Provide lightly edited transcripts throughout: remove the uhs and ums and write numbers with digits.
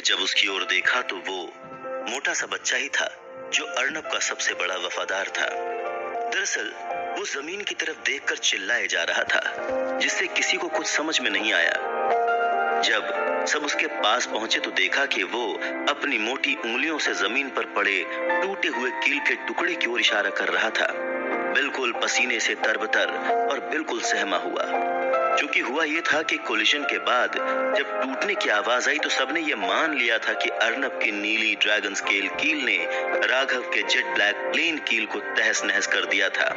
ने जब उसकी ओर देखा तो वो मोटा सा बच्चा ही था जो अर्नब का सबसे बड़ा वफादार था। दरअसल वो जमीन की तरफ देखकर चिल्लाए जा रहा था, जिससे किसी को कुछ समझ में नहीं आया। जब सब उसके पास पहुंचे तो देखा कि वो अपनी मोटी उंगलियों से जमीन पर पड़े टूटे हुए कील के टुकड़े की ओर इशारा कर रहा था, बिल्कुल पसीने से तरबतर और बिल्कुल सहमा हुआ। क्योंकि हुआ ये था कि कोलिजन के बाद जब टूटने की आवाज आई तो सबने ये मान लिया था कि अर्नब की नीली ड्रैगन स्केल कील ने राघव के जेट ब्लैक प्लेन कील को तहस नहस कर दिया था।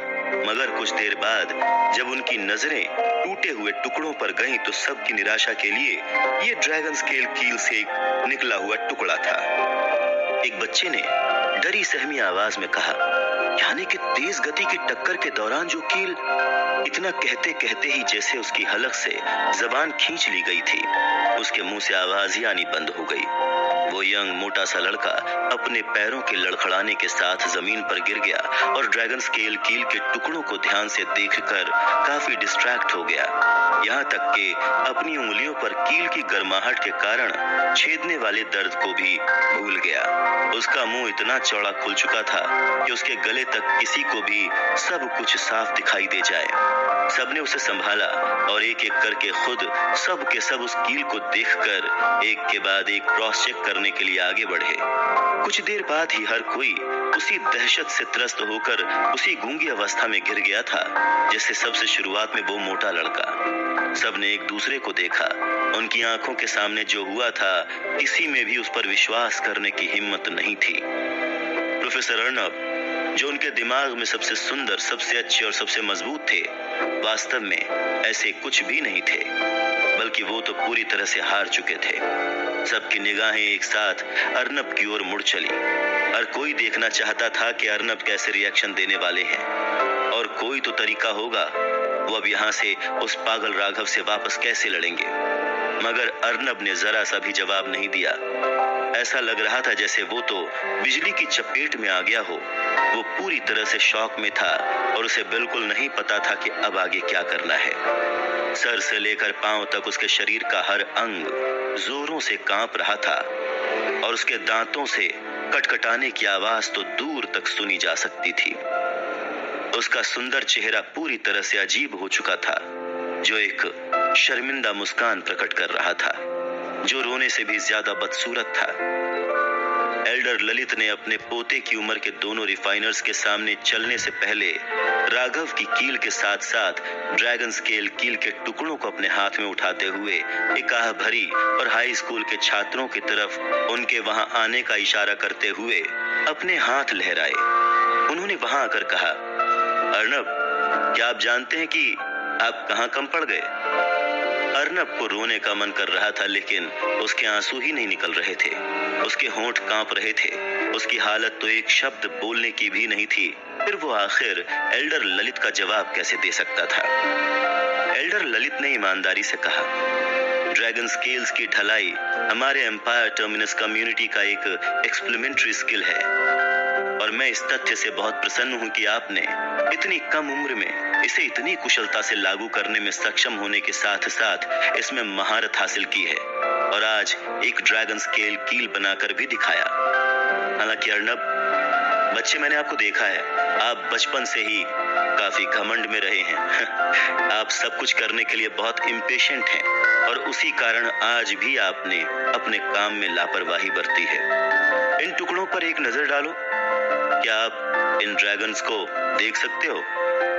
मगर कुछ देर बाद जब उनकी नजरें टूटे हुए टुकड़ों पर गईं तो सबकी निराशा के लिए ये ड्रैगन स्केल कील से एक निकला हुआ टुकड़ा था। एक बच्चे ने डरी सहमी आवाज में कहा, यानी कि तेज गति की टक्कर के दौरान जो कील। इतना कहते कहते ही जैसे उसकी हलक से जबान खींच ली गई थी, उसके मुंह से आवाज ही आनी बंद हो गई। वो यंग मोटा सा लड़का अपने पैरों के लड़खड़ाने के साथ जमीन पर गिर गया और ड्रैगन स्केल कील के टुकड़ों को ध्यान से देखकर काफी डिस्ट्रैक्ट हो गया। यहाँ तक कि अपनी उंगलियों पर कील की गर्माहट के कारण छेदने वाले दर्द को भी भूल गया। उसका मुंह इतना चौड़ा खुल चुका था कि उसके गले तक किसी को भी सब कुछ साफ दिखाई दे जाए। सबने उसे संभाला और एक एक करके खुद सब के सब उस कील को देखकर एक के बाद एक क्रॉस चेक करने के लिए आगे बढ़े। कुछ देर बाद ही हर कोई उसी दहशत से त्रस्त होकर उसी गूंगी अवस्था में गिर गया था जैसे सबसे शुरुआत में वो मोटा लड़का। सबने एक दूसरे को देखा। उनकी आंखों के सामने जो हुआ था किसी में भी उस पर विश्वास करने की हिम्मत नहीं थी। प्रोफेसर अर्नब, जो उनके दिमाग में सबसे सुंदर, सबसे अच्छे और सबसे मजबूत थे, वास्तव में ऐसे कुछ भी नहीं थे, बल्कि वो तो पूरी तरह से हार चुके थे। सबकी निगाहें एक साथ अर्नब की ओर मुड़ चली। हर कोई देखना चाहता था कि अर्नब कैसे रिएक्शन देने वाले हैं, और कोई तो तरीका होगा। वो अब यहाँ से उस पागल राघव से वापस कैसे लड़ेंगे। मगर अर्नब ने जरा सा भी जवाब नहीं दिया। ऐसा लग रहा था जैसे वो तो बिजली की चपेट में आ गया हो। वो पूरी तरह से शॉक में था और उसे बिल्कुल नहीं पता था कि अब आगे क्या करना है। सर से लेकर पांव तक उसके शरीर का हर अंग जोरों से कांप रहा था और उसके दांतों से कटकटाने की आवाज तो दूर तक सुनी जा सकती थी। उसका सुंदर चेहरा पूरी तरह से अजीब हो चुका था, जो एक शर्मिंदा मुस्कान प्रकट कर रहा था, जो रोने से भी ज्यादा बदसूरत था। एल्डर ललित ने अपने पोते की उम्र के दोनों रिफाइनर्स के सामने चलने से पहले राघव की कील के साथ साथ ड्रैगन स्केल कील के टुकड़ों को अपने हाथ में उठाते हुए एक आह भरी और हाई स्कूल के छात्रों की तरफ उनके वहां आने का इशारा करते हुए अपने हाथ लहराए। उन्होंने वहां आकर कहा, अर्नब, क्या आप जानते हैं कि आप कहां कम पड़ गए? अर्नब को रोने का मन कर रहा था, लेकिन उसके आंसू ही नहीं निकल रहे थे। उसके होंठ कांप रहे थे। उसकी हालत तो एक शब्द बोलने की भी नहीं थी। फिर वो आखिर एल्डर ललित का जवाब कैसे दे सकता था? एल्डर ललित ने ईमानदारी से कहा, ड्रैगन स्केल्स की ढलाई हमारे एम्पायर टर्मिनस कम्युनिटी का एक एक्सपेरिमेंटरी स्किल है, और मैं इस तथ्य से बहुत प्रसन्न हूं कि आपने इतनी कम उम्र में इसे इतनी कुशलता से लागू करने में सक्षम होने के साथ साथ इसमें महारत हासिल की है और आज एक ड्रैगन स्केल कील बनाकर भी दिखाया। हालांकि अर्नब, बच्चे, मैंने आपको देखा है, आप बचपन से ही काफी घमंड में रहे हैं। आप सब कुछ करने के लिए बहुत इम्पेशेंट हैं और उसी कारण आज भी आपने अपने काम में लापरवाही बरती है। इन टुकड़ों पर एक नजर डालो। क्या आप इन ड्रैगन्स को देख सकते हो,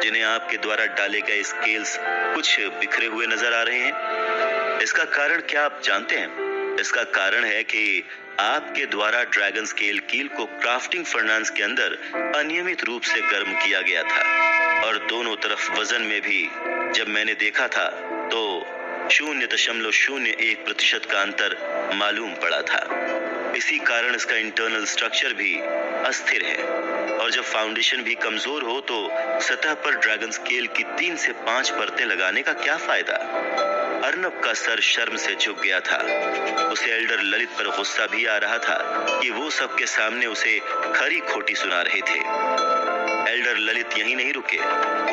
जिन्हें आपके द्वारा डाले गए स्केल्स कुछ बिखरे हुए नजर आ रहे हैं? इसका कारण क्या आप जानते हैं? इसका कारण है कि आपके द्वारा ड्रैगन स्केल कील को क्राफ्टिंग फर्नांस के अंदर अनियमित रूप से गर्म किया गया था, और दोनों तरफ वजन में भी जब मैंने देखा था तो 0.01% का अंतर मालूम पड़ा था। इसी कारण इसका इंटरनल स्ट्रक्चर भी अस्थिर है, और जब फाउंडेशन भी कमजोर हो तो सतह पर ड्रैगन स्केल की 3 से 5 परतें लगाने का क्या फायदा? अर्नब का सर शर्म से झुक गया था। उसे एल्डर ललित पर गुस्सा भी आ रहा था कि वो सबके सामने उसे खरी खोटी सुना रहे थे। एल्डर ललित यहीं नहीं रुके।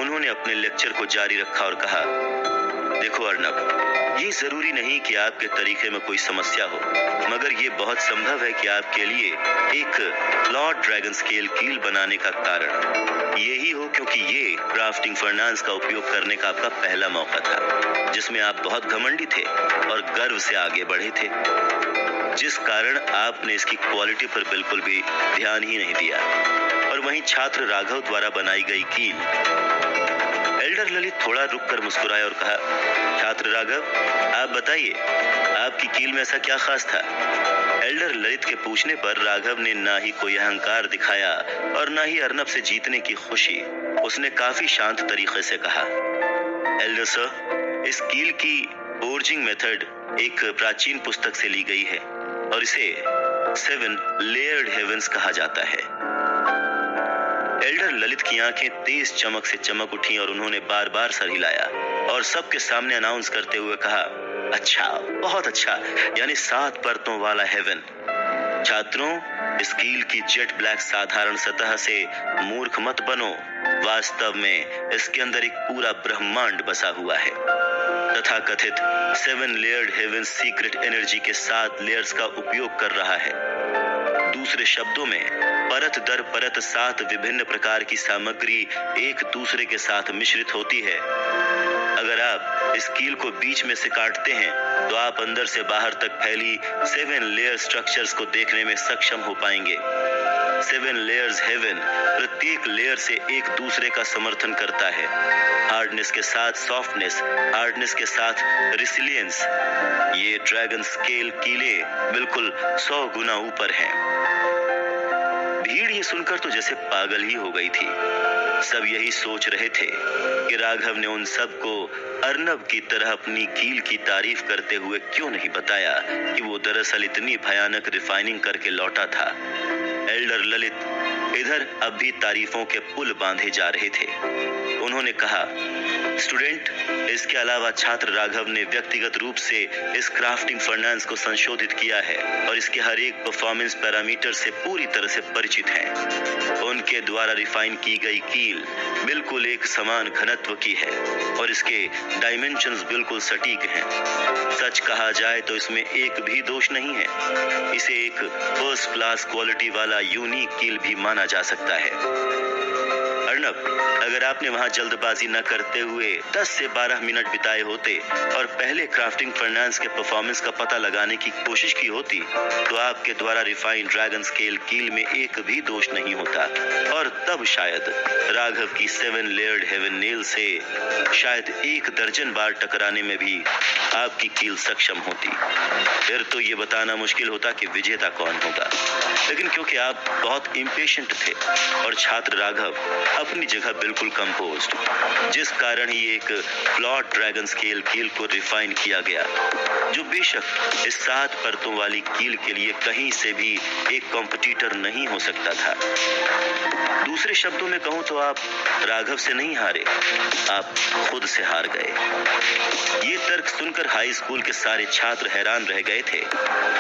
उन्होंने अपने लेक्चर को जारी रखा और कहा, देखो अर्नब, ये जरूरी नहीं कि आपके तरीके में कोई समस्या हो, मगर ये बहुत संभव है कि आपके लिए एक फ्लॉट ड्रैगन स्केल कील बनाने का कारण यही हो, क्योंकि ये क्राफ्टिंग फर्नांस का उपयोग करने का आपका पहला मौका था, जिसमें आप बहुत घमंडी थे और गर्व से आगे बढ़े थे, जिस कारण आपने इसकी क्वालिटी पर बिल्कुल भी ध्यान ही नहीं दिया। और वहीं छात्र राघव द्वारा बनाई गई कील। एल्डर ललित थोड़ा रुककर मुस्कुराया और कहा, छात्र राघव, आप बताइए, आपकी कील में ऐसा क्या खास था? एल्डर ललित के पूछने पर राघव ने ना ही कोई अहंकार दिखाया और ना ही अर्नब से जीतने की खुशी। उसने काफी शांत तरीके से कहा, एल्डर सर, इस कील की फोर्जिंग मेथड एक प्राचीन पुस्तक से ली गई है और इसे 7 लेयर्ड हेवंस कहा जाता है। एल्डर ललित की आंखें तेज चमक से चमक उठी और उन्होंने बार बार सर हिलाया और सबके सामने अनाउंस करते हुए कहा, अच्छा, बहुत अच्छा, यानी 7 परतों वाला हेवन। छात्रों, इस कील की जेट ब्लैक साधारण सतह से मूर्ख मत बनो। वास्तव में इसके अंदर एक पूरा ब्रह्मांड बसा हुआ है। तथा कथित 7 लेयर्ड हेवन सीक्रेट एनर्जी के 7 लेयर्स का उपयोग कर रहा है। दूसरे शब्दों में, परत दर परत 7 विभिन्न प्रकार की सामग्री एक दूसरे के साथ मिश्रित होती है। अगर आप इस कील को बीच में से काटते हैं तो आप अंदर से बाहर तक फैली 7 लेयर स्ट्रक्चर्स को देखने में सक्षम हो पाएंगे। 7 लेयर्स हेवन प्रत्येक लेयर से एक दूसरे का समर्थन करता है। हार्डनेस के साथ सॉफ्टनेस, हार्डनेस के साथ रिसिलियंस। ये ड्रैगन स्केल कीले बिल्कुल 100 गुना ऊपर हैं। भीड़ ये सुनकर तो जैसे पागल ही हो गई थी। सब यही सोच रहे थे कि राघव ने उन सबको अर्नब की तरह अपनी कील की तारीफ करते हुए क्यों नहीं बताया कि वो दरअसल इतनी भयानक रिफाइनिंग करके लौटा था। एल्डर ललित इधर अब भी तारीफों के पुल बांधे जा रहे थे। उन्होंने कहा, स्टूडेंट, इसके अलावा छात्र राघव ने व्यक्तिगत रूप से इस क्राफ्टिंग फर्नांस को संशोधित किया है और इसके हर एक परफॉर्मेंस पैरामीटर से पूरी तरह से परिचित है। उनके द्वारा रिफाइन की गई कील बिल्कुल एक समान घनत्व की है और इसके डायमेंशंस बिल्कुल सटीक हैं। सच कहा जाए तो इसमें एक भी दोष नहीं है। इसे एक फर्स्ट क्लास क्वालिटी वाला यूनिक कील भी माना जा सकता है। अर्नब, अगर आपने वहां जल्दबाजी न करते हुए 10 से 12 मिनट बिताए होते और पहले क्राफ्टिंग फर्नांस के परफॉर्मेंस का पता लगाने की कोशिश की होती तो आपके द्वारा रिफाइंड ड्रैगन स्केल कील में एक भी दोष नहीं होता और तब शायद राघव की 7 लेयर्ड हेवन नेल से शायद 1 दर्जन बार टकराने में भी आपकी कील सक्षम होती। फिर तो ये बताना मुश्किल होता कि विजेता कौन होगा। लेकिन क्योंकि आप बहुत इम्पेशेंट थे और छात्र राघव अपनी जगह बिल्कुल कंपोज्ड, जिस कारण ही एक फ्लॉट ड्रैगन स्केल कील को रिफाइन किया गया, जो बेशक इस 7 परतों वाली कील के लिए कहीं से भी एक कॉम्पिटिटर नहीं हो सकता था। दूसरे शब्दों में कहूं तो आप राघव से नहीं हारे, आप खुद से हार गए। ये तर्क सुनकर हाई स्कूल के सारे छात्र हैरान रह गए थे।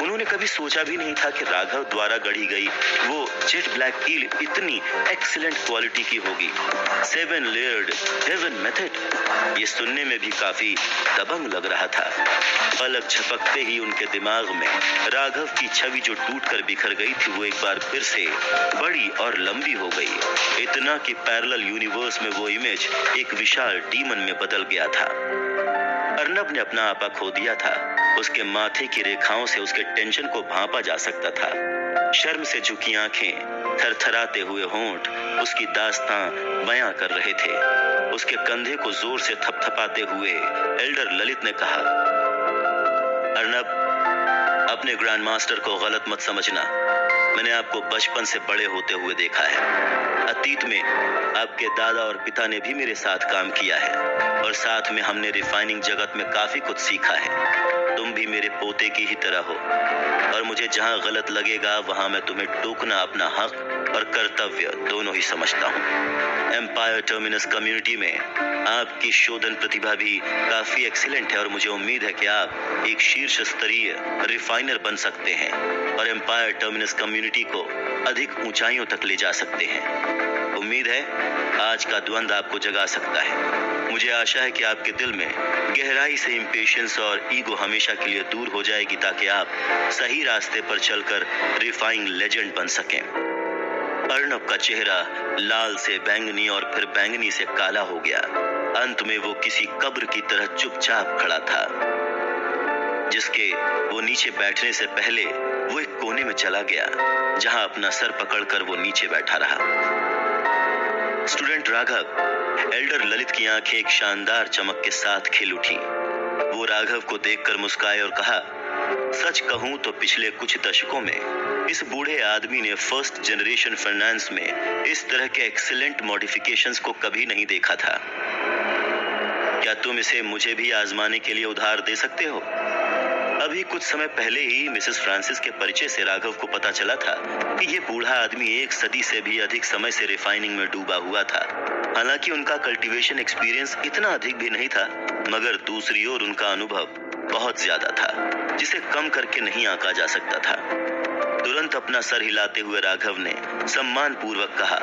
उन्होंने कभी सोचा भी नहीं था कि राघव द्वारा गढ़ी गई वो जेट ब्लैक कील इतनी एक्सीलेंट क्वालिटी की होगी। 7 लेयर्ड हेवन मेथड, ये सुनने में भी काफी दबंग लग रहा था। पलक झपकते ही उनके दिमाग में राघव की छवि जो टूटकर बिखर गई थी वो एक बार फिर से बड़ी और लंबी हो गई, इतना कि पैरेलल यूनिवर्स में वो इमेज एक विशाल डीमन में बदल गया था। अर्नब ने अपना आपा खो दिया था। उसके माथे की रेखाओं से उसके टेंशन को भांपा जा सकता था। शर्म से झुकी आंखें, थरथराते हुए होंठ उसकी दास्तां बयां कर रहे थे। उसके कंधे को जोर से थपथपाते हुए एल्डर ललित ने कहा, अर्नब, अपने ग्रैंड मास्टर को गलत मत समझना। मैंने आपको बचपन से बड़े होते हुए देखा है। अतीत में आपके दादा और पिता ने भी मेरे साथ काम किया है और साथ में हमने रिफाइनिंग जगत में काफी कुछ सीखा है। तुम भी मेरे पोते की ही तरह हो और मुझे जहां गलत लगेगा वहां मैं तुम्हें टोकना अपना हक और कर्तव्य दोनों ही समझता हूँ। एम्पायर टर्मिनस कम्युनिटी में आपकी शोधन प्रतिभा भी काफी एक्सीलेंट है और मुझे उम्मीद है कि आप एक शीर्ष स्तरीय रिफाइनर बन सकते हैं और एम्पायर टर्मिनस कम्युनिटी को अधिक ऊंचाइयों तक ले जा सकते हैं। उम्मीद है आज का द्वंद्व आपको जगा सकता है। मुझे आशा है कि आपके दिल में गहराई से इम्पेशंस और ईगो हमेशा के लिए दूर हो जाएगी, ताकि आप सही रास्ते पर चलकर रिफाइंग लेजेंड बन सकें। अर्नब का चेहरा लाल से बैंगनी और फिर बैंगनी से काला हो गया। अंत में वो किसी कब्र की तरह चुपचाप खड़ा था, जिसके वो नीचे बैठने से पहले वो एक कोने में चला गया, जहां अपना सर पकड़कर वो नीचे बैठा रहा। स्टूडेंट राघव, एल्डर ललित की आंखें एक शानदार चमक के साथ खिल उठी। वो राघव को देखकर मुस्कुराए और कहा, सच कहूं तो पिछले कुछ दशकों में इस बूढ़े आदमी ने फर्स्ट जनरेशन फाइनेंस में इस तरह के एक्सीलेंट मॉडिफिकेशंस को कभी नहीं देखा था। क्या तुम इसे मुझे भी आजमाने के लिए उधार दे सकते हो? अभी कुछ समय पहले ही मिसेस फ्रांसिस के परिचय से राघव को पता चला था कि ये बूढ़ा आदमी एक सदी से भी अधिक समय से रिफाइनिंग में डूबा हुआ था। हालांकि उनका कल्टीवेशन एक्सपीरियंस इतना अधिक भी नहीं था, मगर दूसरी ओर उनका अनुभव बहुत ज्यादा था, जिसे कम करके नहीं आंका जा सकता था। तुरंत अपना सर हिलाते हुए राघव ने सम्मान पूर्वक कहा,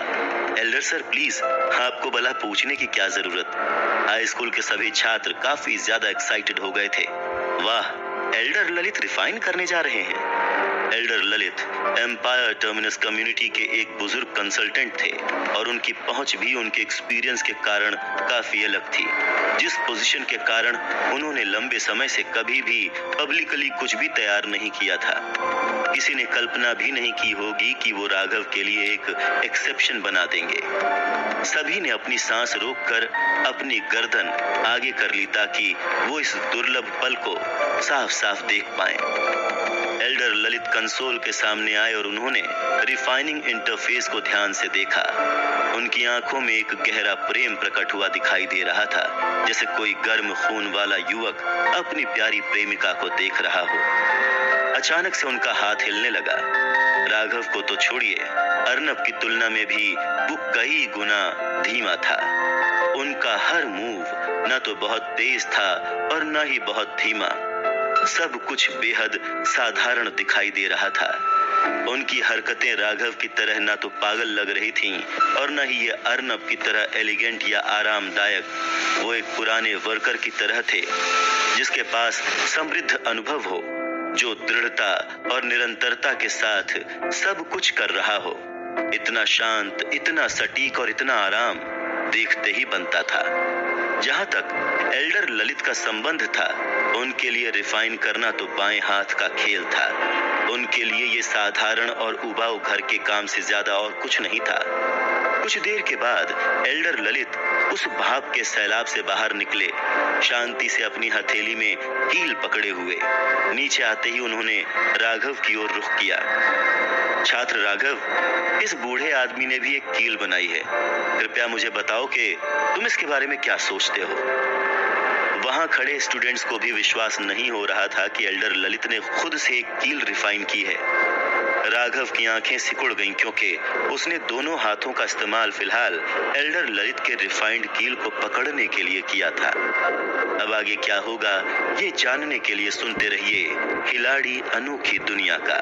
एल्डर सर प्लीज, आपको भला पूछने की क्या जरूरत। हाई स्कूल के सभी छात्र काफी ज्यादा एक्साइटेड हो गए थे। वाह, एल्डर ललित रिफाइन करने जा रहे हैं। Elder Lalit empire terminus community के एक बुजुर्ग कंसल्टेंट थे और उनकी पहुंच भी उनके एक्सपीरियंस के कारण काफी अलग थी, जिस पोजीशन के कारण उन्होंने लंबे समय से कभी भी पब्लिकली कुछ भी तैयार नहीं किया था। किसी ने कल्पना भी नहीं की होगी कि वो राघव के लिए एक एक्सेप्शन बना देंगे। सभी ने अपनी सांस रोककर अपनी गर्दन आगे कर ली, ताकि वो इस दुर्लभ पल को साफ साफ देख पाएं। एल्डर ललित कंसोल के सामने आए और उन्होंने रिफाइनिंग इंटरफेस को ध्यान से देखा। उनकी आंखों में एक गहरा प्रेम प्रकट हुआ दिखाई दे रहा था, जैसे कोई गर्म खून वाला युवक अपनी प्यारी प्रेमिका को देख रहा हो। अचानक से उनका हाथ हिलने लगा। राघव को तो छोड़िए, अर्नब की तुलना में भी वो कई गुना धीमा था। उनका हर मूव न तो बहुत तेज था और न ही बहुत धीमा। सब कुछ बेहद साधारण दिखाई दे रहा था। उनकी हरकतें राघव की तरह न तो पागल लग रही थीं और न ही ये अर्नब की तरह एलिगेंट या आरामदायक। वो एक पुराने वर्कर की तरह थे, जिसके पास समृद्ध अनुभव हो, जो दृढ़ता और निरंतरता के साथ सब कुछ कर रहा हो। इतना शांत, इतना सटीक और इतना आराम देखते ही बनता था। जहां तक एल्डर ललित का संबंध था, उनके लिए रिफाइन करना तो बाएं हाथ का खेल था। उनके लिए ये साधारण और उबाऊ घर के काम से ज्यादा और कुछ नहीं था। कुछ देर के बाद एल्डर ललित उस भाप के सैलाब से बाहर निकले, शांति से अपनी हथेली में कील पकड़े हुए। नीचे आते ही उन्होंने राघव की ओर रुख किया। छात्र राघव, इस बूढ़े आदमी ने भी एक कील बनाई है। कृपया मुझे बताओ कि तुम इसके बारे में क्या सोचते हो। वहां खड़े स्टूडेंट्स को भी विश्वास नहीं हो रहा था कि एल्डर ललित ने खुद से एक कील रिफाइन की है। राघव की आंखें सिकुड़ गईं, क्योंकि उसने दोनों हाथों का इस्तेमाल फिलहाल एल्डर ललित के रिफाइंड कील को पकड़ने के लिए किया था। अब आगे क्या होगा, ये जानने के लिए सुनते रहिए खिलाड़ी अनोखी दुनिया का।